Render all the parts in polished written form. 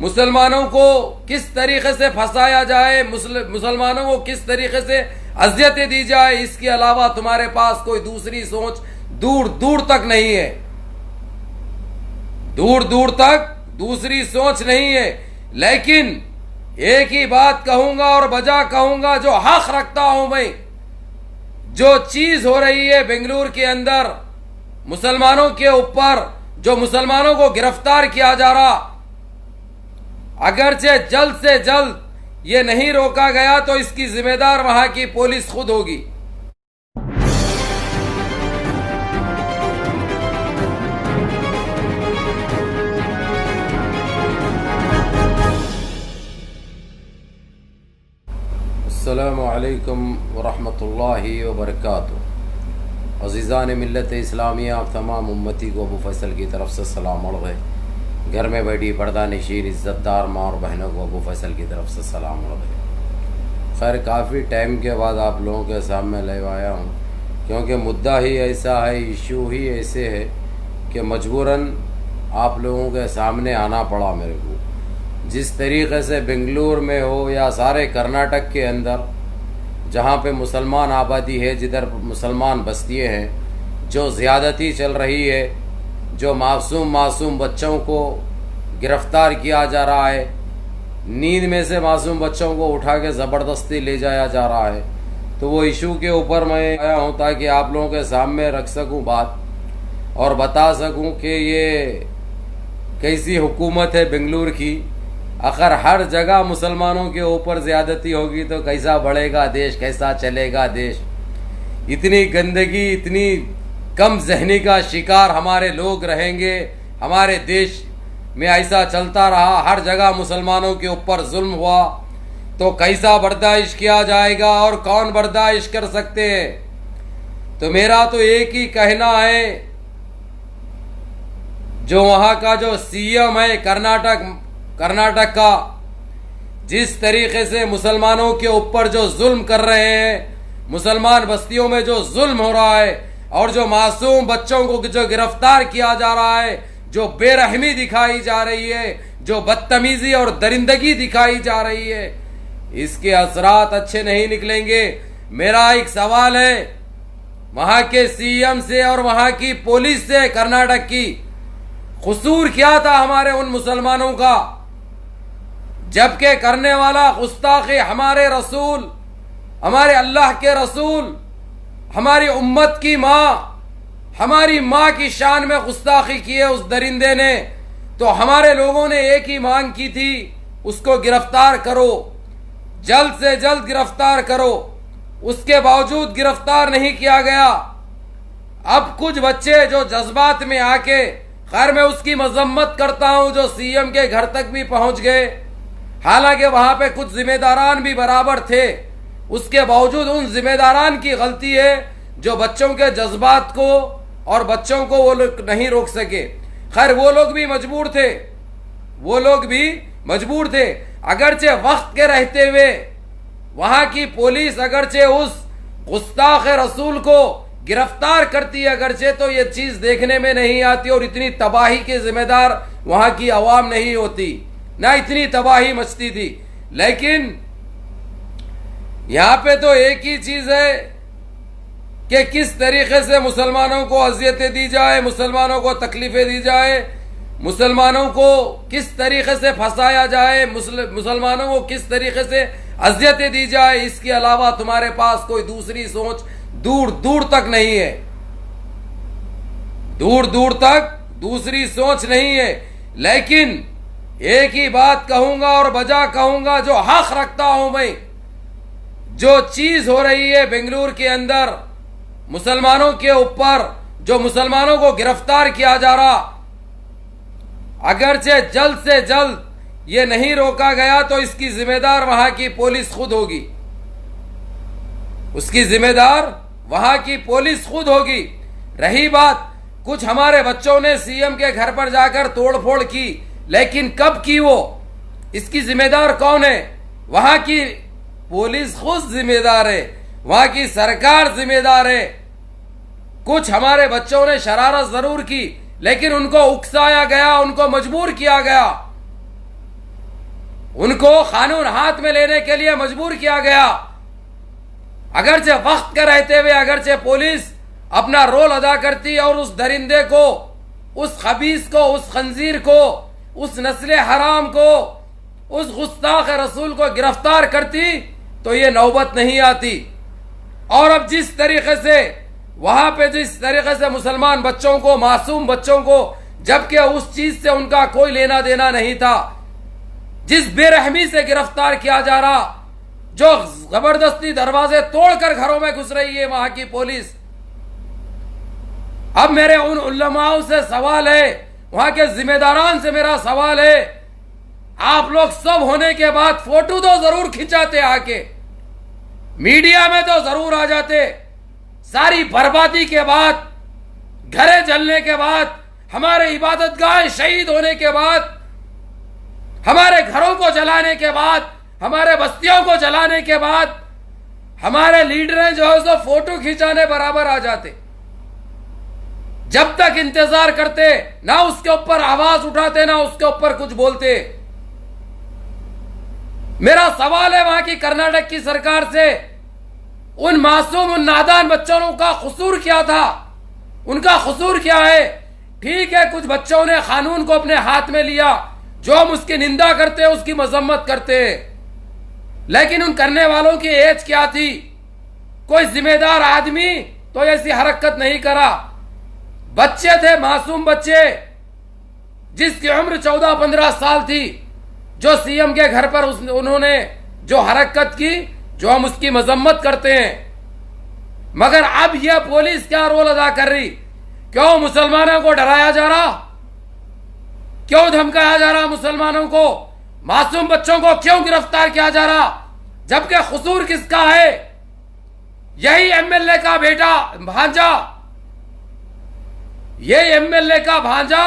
मुसलमानों को किस तरीके से फंसाया जाए, मुसलमानों को किस तरीके से अजियतें दी जाए, इसके अलावा तुम्हारे पास कोई दूसरी सोच दूर दूर तक नहीं है, दूर दूर तक दूसरी सोच नहीं है। लेकिन एक ही बात कहूंगा और बजा कहूंगा, जो हक रखता हूं मैं, जो चीज हो रही है बेंगलुरु के अंदर मुसलमानों के ऊपर, जो मुसलमानों को गिरफ्तार किया जा रहा, अगरचे जल्द से जल्द ये नहीं रोका गया तो इसकी जिम्मेदार वहां की पुलिस खुद होगी। अस्सलामु अलैकुम वरहमतुल्लाहि वबरकातुहू। अज़ीज़ान मिल्लत इस्लामिया, आप तमाम उम्मती को अबू फैसल की तरफ से सलाम अड़ गए। घर में बैठी पर्दा नशीन इज़्ज़तदार माँ और बहनों को अबू फैसल की तरफ से सलाम अड़ गए। खैर, काफ़ी टाइम के बाद आप लोगों के सामने ले आया हूँ, क्योंकि मुद्दा ही ऐसा है, इशू ही ऐसे है कि मजबूरन आप लोगों के सामने आना पड़ा मेरे को। जिस तरीक़े से बेंगलुरु में हो या सारे कर्नाटक के अंदर जहाँ पे मुसलमान आबादी है, जिधर मुसलमान बस्तियाँ हैं, जो ज़्यादती चल रही है, जो मासूम बच्चों को गिरफ़्तार किया जा रहा है, नींद में से मासूम बच्चों को उठा के ज़बरदस्ती ले जाया जा रहा है, तो वो इशू के ऊपर मैं आया हूँ ताकि आप लोगों के सामने रख सकूँ बात और बता सकूँ कि ये कैसी हुकूमत है बेंगलुरु की। अगर हर जगह मुसलमानों के ऊपर ज़्यादती होगी तो कैसा बढ़ेगा देश, कैसा चलेगा देश। इतनी गंदगी, इतनी कम जहनी का शिकार हमारे लोग रहेंगे, हमारे देश में ऐसा चलता रहा, हर जगह मुसलमानों के ऊपर जुल्म हुआ तो कैसा बर्दाश्त किया जाएगा और कौन बर्दाश्त कर सकते हैं। तो मेरा तो एक ही कहना है, जो वहाँ का जो सीएम है कर्नाटक का, जिस तरीके से मुसलमानों के ऊपर जो जुल्म कर रहे हैं, मुसलमान बस्तियों में जो जुल्म हो रहा है और जो मासूम बच्चों को जो गिरफ्तार किया जा रहा है, जो बेरहमी दिखाई जा रही है, जो बदतमीजी और दरिंदगी दिखाई जा रही है, इसके असरात अच्छे नहीं निकलेंगे। मेरा एक सवाल है वहां के सीएम से और वहां की पुलिस से, कर्नाटक की, कसूर क्या था हमारे उन मुसलमानों का, जबकि करने वाला गुस्ताखी हमारे रसूल, हमारे अल्लाह के रसूल, हमारी उम्मत की माँ, हमारी माँ की शान में गुस्ताखी की है उस दरिंदे ने। तो हमारे लोगों ने एक ही मांग की थी, उसको गिरफ्तार करो, जल्द से जल्द गिरफ्तार करो। उसके बावजूद गिरफ्तार नहीं किया गया। अब कुछ बच्चे जो जज्बात में आके, खैर मैं उसकी मजम्मत करता हूं, जो सीएम के घर तक भी पहुंच गए, हालांकि वहां पे कुछ जिम्मेदारान भी बराबर थे, उसके बावजूद उन जिम्मेदारान की गलती है जो बच्चों के जज्बात को और बच्चों को वो लोग नहीं रोक सके। खैर वो लोग भी मजबूर थे, वो लोग भी मजबूर थे। अगरचे वक्त के रहते हुए वहां की पुलिस अगरचे उस गुस्ताख रसूल को गिरफ्तार करती है, अगरचे तो ये चीज देखने में नहीं आती और इतनी तबाही के जिम्मेदार वहां की आवाम नहीं होती, ना इतनी तबाही मचती थी। लेकिन यहां पे तो एक ही चीज है कि किस तरीके से मुसलमानों को अजियतें दी जाए, मुसलमानों को तकलीफें दी जाए, मुसलमानों को किस तरीके से फंसाया जाए, मुसलमानों को किस तरीके से अजियतें दी जाए, इसके अलावा तुम्हारे पास कोई दूसरी सोच दूर दूर तक नहीं है, दूर दूर तक दूसरी सोच नहीं है। लेकिन एक ही बात कहूंगा और बजा कहूंगा, जो हक रखता हूं मैं, जो चीज हो रही है बेंगलुरु के अंदर मुसलमानों के ऊपर, जो मुसलमानों को गिरफ्तार किया जा रहा, अगरचे जल्द से जल्द ये नहीं रोका गया तो इसकी जिम्मेदार वहां की पुलिस खुद होगी, उसकी जिम्मेदार वहां की पुलिस खुद होगी। रही बात, कुछ हमारे बच्चों ने सीएम के घर पर जाकर तोड़फोड़ की, लेकिन कब की वो, इसकी जिम्मेदार कौन है? वहां की पुलिस खुद जिम्मेदार है, वहां की सरकार जिम्मेदार है। कुछ हमारे बच्चों ने शरारत जरूर की, लेकिन उनको उकसाया गया, उनको मजबूर किया गया। उनको कानून हाथ में लेने के लिए मजबूर किया गया। अगरचे वक्त के रहते हुए अगरचे पुलिस अपना रोल अदा करती और उस दरिंदे को, उस खबीस को, उस खंजीर को, उस नस्ले हराम को, उस गुस्ताख रसूल को गिरफ्तार करती तो ये नौबत नहीं आती। और अब जिस तरीके से वहां पे जिस तरीके से मुसलमान बच्चों को, मासूम बच्चों को, जबकि उस चीज से उनका कोई लेना देना नहीं था, जिस बेरहमी से गिरफ्तार किया जा रहा, जो जबरदस्ती दरवाजे तोड़कर घरों में घुस रही है वहां की पुलिस। अब मेरे उन उलमाओं से सवाल है, वहां के जिम्मेदारान से मेरा सवाल है, आप लोग सब होने के बाद फोटो तो जरूर खिंचाते, आके मीडिया में तो जरूर आ जाते। सारी बर्बादी के बाद, घरे जलने के बाद, हमारे इबादतगाह शहीद होने के बाद, हमारे घरों को जलाने के बाद, हमारे बस्तियों को जलाने के बाद, हमारे लीडर जो है सो फोटो खिंचाने बराबर आ जाते। जब तक इंतजार करते, ना उसके ऊपर आवाज उठाते, ना उसके ऊपर कुछ बोलते। मेरा सवाल है वहां की कर्नाटक की सरकार से, उन मासूम, उन नादान बच्चों का कसूर क्या था? उनका कसूर क्या है? ठीक है, कुछ बच्चों ने कानून को अपने हाथ में लिया, जो हम उसकी निंदा करते हैं, उसकी मजम्मत करते हैं, लेकिन उन करने वालों की एज क्या थी? कोई जिम्मेदार आदमी तो ऐसी हरकत नहीं करा। बच्चे थे, मासूम बच्चे, जिसकी उम्र 14-15 साल थी, जो सीएम के घर पर उन्होंने जो हरकत की, जो हम उसकी मजम्मत करते हैं। मगर अब यह पुलिस क्या रोल अदा कर रही? क्यों मुसलमानों को डराया जा रहा? क्यों धमकाया जा रहा मुसलमानों को? मासूम बच्चों को क्यों गिरफ्तार किया जा रहा? जबकि कसूर किसका है? यही एमएलए का बेटा, भांजा, ये एमएलए का भांजा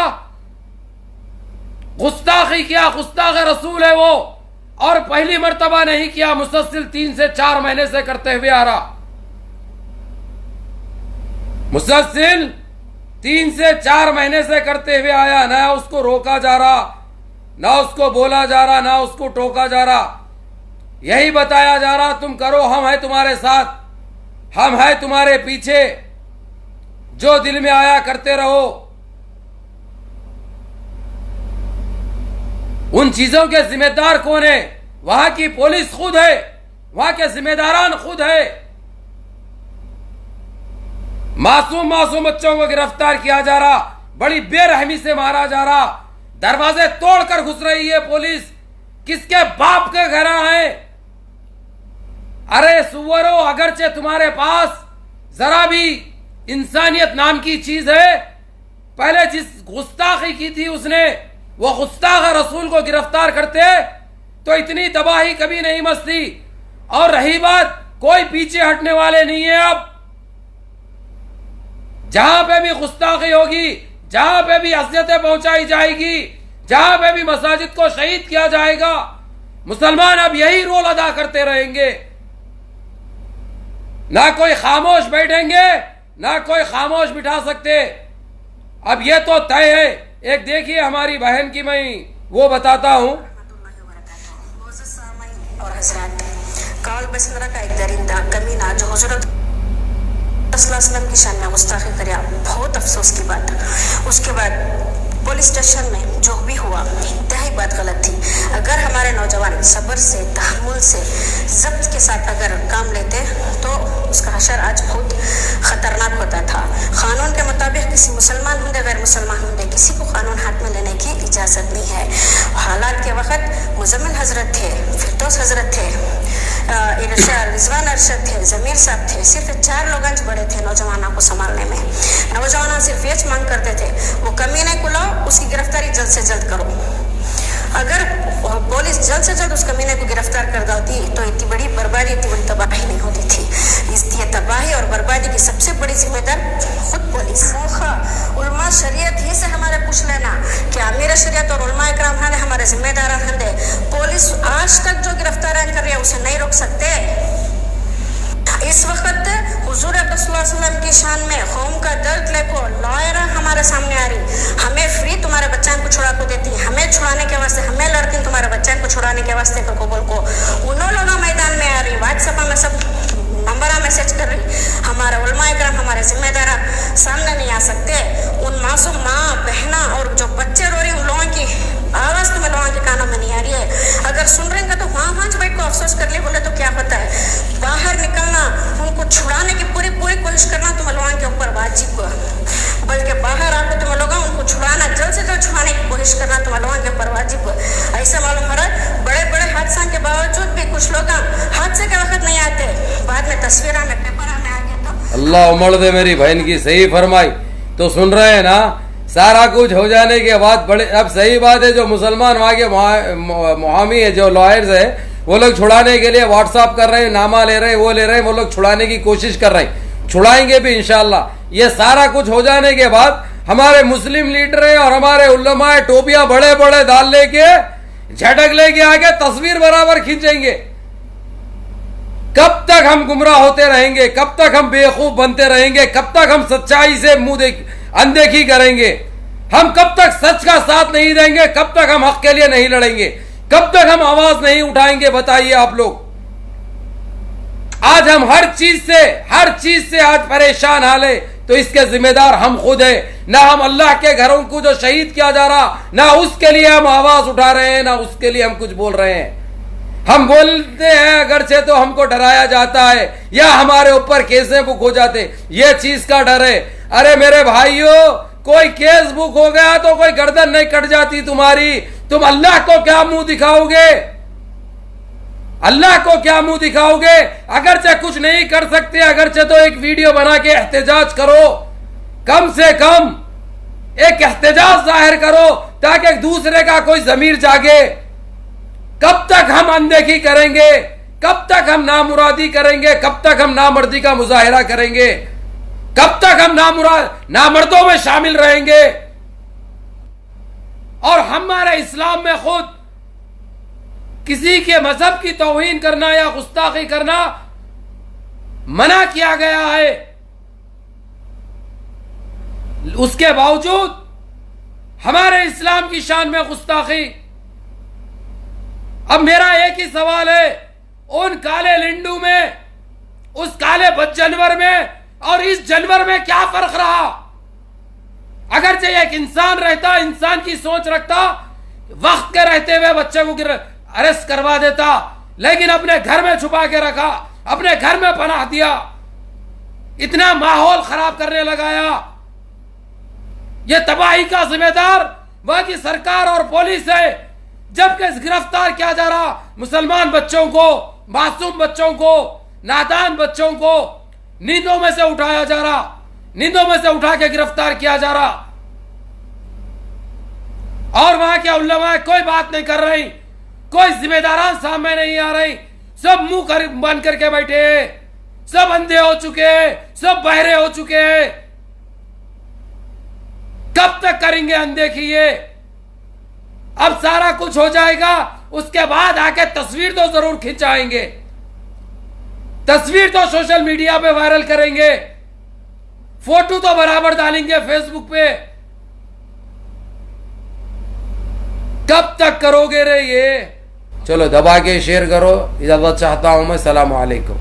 गुस्ताखी किया, गुस्ताख रसूल है वो, और पहली मर्तबा नहीं किया, मुसलसल 3 से 4 महीने से करते हुए आ रहा। मुसलसल 3 से 4 महीने से करते हुए आया। ना उसको रोका जा रहा, ना उसको बोला जा रहा, ना उसको टोका जा रहा। यही बताया जा रहा, तुम करो, हम हैं तुम्हारे साथ, हम हैं तुम्हारे पीछे, जो दिल में आया करते रहो। उन चीजों के जिम्मेदार कौन है? वहां की पुलिस खुद है, वहां के जिम्मेदारान खुद है। मासूम बच्चों को गिरफ्तार किया जा रहा, बड़ी बेरहमी से मारा जा रहा, दरवाजे तोड़कर घुस रही है पुलिस। किसके बाप के घर है? अरे सुअरो, अगरचे तुम्हारे पास जरा भी इंसानियत नाम की चीज है, पहले जिस गुस्ताखी की थी उसने, वो गुस्ताख रसूल को गिरफ्तार करते तो इतनी तबाही कभी नहीं मचती। और रही बात, कोई पीछे हटने वाले नहीं है। अब जहां पे भी गुस्ताखी होगी, जहां पे भी अज़ियतें पहुंचाई जाएगी, जहां पे भी मसाजिद को शहीद किया जाएगा, मुसलमान अब यही रोल अदा करते रहेंगे। ना कोई खामोश बैठेंगे, ना कोई खामोश बिठा सकते। अब ये तो तय है। एक देखिए हमारी बहन की, मैं वो बताता हूँ। और हजरात, काल बसंदरा का एक दरिंदा कमीना जो हुजूर की शान में गुस्ताखी करे, बहुत अफसोस की बात। उसके बाद पुलिस स्टेशन में जो भी हुआ, इंतहाई बात गलत थी। अगर हमारे नौजवान सब्र से, तहम्मुल से, ज़ब्त के साथ अगर काम लेते तो उसका हशर आज बहुत ख़तरनाक होता था। क़ानून के मुताबिक किसी मुसलमान होंगे, गैर मुसलमान होंगे, किसी को क़ानून हाथ में लेने की इजाज़त नहीं है। हालात के वक़्त मुज़म्मिल हज़रत थे, फिरदौस हज़रत थे, रिजवान अरशद थे, ज़मीर साहब थे, सिर्फ 4 लोग बड़े थे नौजवानों को संभालने में। नौजवान सिर्फ ये मांग करते थे, वो कमीने को लाओ, उसकी गिरफ्तारी जल्द से जल्द करो। अगर पुलिस जल्द से जल्द उस कमीने को गिरफ्तार कर देती तो इतनी बड़ी बर्बादी, इतनी बड़ी तबाही नहीं होती थी। ये तबाही और बर्बादी की सबसे बड़ी जिम्मेदार खुद पुलिस। उलमा शरीयत ही से हमारे पूछ लेना कि अमीर शरीयत और उलमा इकराम हमारे जिम्मेदार हंदे, पुलिस आज तक जो गिरफ्तार कर रही है उसे नहीं रोक सकते। इस वक्त हुजूर अक़दस की शान में कौम का दर्द लेको लॉयरा हमारे सामने आ रही, हमें फ्री तुम्हारे बच्चों को छुड़ा को देती, हमें छुड़ाने के वास्ते हमें लड़ती, तुम्हारे बच्चों को छुड़ाने के वास्ते को उन्होंने लोग मैदान में आ रही, व्हाट्सएप में सब नंबर मैसेज कर रही, हमारे उलमा इकराम हमारे जिम्मेदार सामने नहीं आ सकते। उन मासूम माँ बहना और जो बच्चे रो रही, उन लोगों की आवाज तुम्हें लोगों के कानों में नहीं आ रही है। अगर सुन रहे हैं तो वहाँ बैठ को अफसोस कर ले बोले तो क्या होता है। बाहर निकलना, उनको छुड़ाने की पूरी कोशिश करना तुम लोगों के ऊपर वाजिब, बल्कि बाहर आकर तुम लोग उनको छुड़ाना, जल्द से जल्द छुड़ाने की कोशिश करना तुम लोगों के ऊपर वाजिब। ऐसा मालूम हो रहा है बड़े बड़े हादसा के बावजूद भी कुछ लोग हादसे के वक्त नहीं आते, बाद में तस्वीरों में पेपर में आ गया। तो अल्लाह उमड़ दे मेरी बहन की, सही फरमाई। तो सुन रहे हैं ना, सारा कुछ हो जाने के बाद बड़े, अब सही बात है जो मुसलमान वहाँ के मुहामी है, जो लॉयर्स है, वो लोग छुड़ाने के लिए व्हाट्सअप कर रहे हैं, नामा ले रहे हैं, वो ले रहे हैं, वो लोग छुड़ाने की कोशिश कर रहे हैं, छुड़ाएंगे भी इंशाअल्लाह। ये सारा कुछ हो जाने के बाद हमारे मुस्लिम लीडर है और हमारे उलमा टोपियां बड़े बड़े दाल लेके झटक लेके आके तस्वीर बराबर खींचेंगे। कब तक हम गुमराह होते रहेंगे, कब तक हम बेवकूफ बनते रहेंगे, कब तक हम सच्चाई से अनदेखी करेंगे, हम कब तक सच का साथ नहीं देंगे, कब तक हम हक के लिए नहीं लड़ेंगे, कब तक हम आवाज नहीं उठाएंगे, बताइए आप लोग। आज हम हर चीज से आज परेशान हाले, तो इसके जिम्मेदार हम खुद हैं। ना हम अल्लाह के घरों को जो शहीद किया जा रहा, ना उसके लिए हम आवाज उठा रहे हैं, ना उसके लिए हम कुछ बोल रहे हैं। हम बोलते हैं अगरचे तो हमको डराया जाता है या हमारे ऊपर केसें बुक हो जाते, ये चीज का डर है। अरे मेरे भाइयों, कोई केस बुक हो गया तो कोई गर्दन नहीं कट जाती तुम्हारी। तुम अल्लाह को क्या मुंह दिखाओगे, अल्लाह को क्या मुंह दिखाओगे? अगरचे कुछ नहीं कर सकते, अगरचे तो एक वीडियो बना के एहतजाज करो, कम से कम एक एहतजाज जाहिर करो ताकि दूसरे का कोई जमीर जागे। कब तक हम अनदेखी करेंगे, कब तक हम नामुरादी करेंगे, कब तक हम नामर्दी का मुजाहिरा करेंगे, कब तक हम नामर्दों में शामिल रहेंगे? और हमारे इस्लाम में खुद किसी के मजहब की तौहीन करना या गुस्ताखी करना मना किया गया है। उसके बावजूद हमारे इस्लाम की शान में गुस्ताखी। अब मेरा एक ही सवाल है, उन काले लिंडू में, उस काले जानवर में और इस जानवर में क्या फर्क रहा? अगरचे एक इंसान रहता, इंसान की सोच रखता, वक्त के रहते हुए बच्चे को अरेस्ट करवा देता, लेकिन अपने घर में छुपा के रखा, अपने घर में पनाह दिया, इतना माहौल खराब करने लगाया। यह तबाही का जिम्मेदार वहां की सरकार और पुलिस है, जबकि गिरफ्तार किया जा रहा मुसलमान बच्चों को, मासूम बच्चों को, नादान बच्चों को नींदों में से उठाया जा रहा, नींदों में से उठा के गिरफ्तार किया जा रहा, और वहां के उलमा कोई बात नहीं कर रही, कोई जिम्मेदारान सामने नहीं आ रही, सब मुंह बंद करके बैठे हैं, सब अंधे हो चुके हैं, सब बहरे हो चुके हैं। कब तक करेंगे अनदेखी ये? अब सारा कुछ हो जाएगा, उसके बाद आके तस्वीर तो जरूर खिंचाएंगे, तस्वीर तो सोशल मीडिया पे वायरल करेंगे, फोटो तो बराबर डालेंगे फेसबुक पे। कब तक करोगे रे ये? चलो दबा के शेयर करो। इजाजत चाहता हूं मैं। सलाम अलैकुम।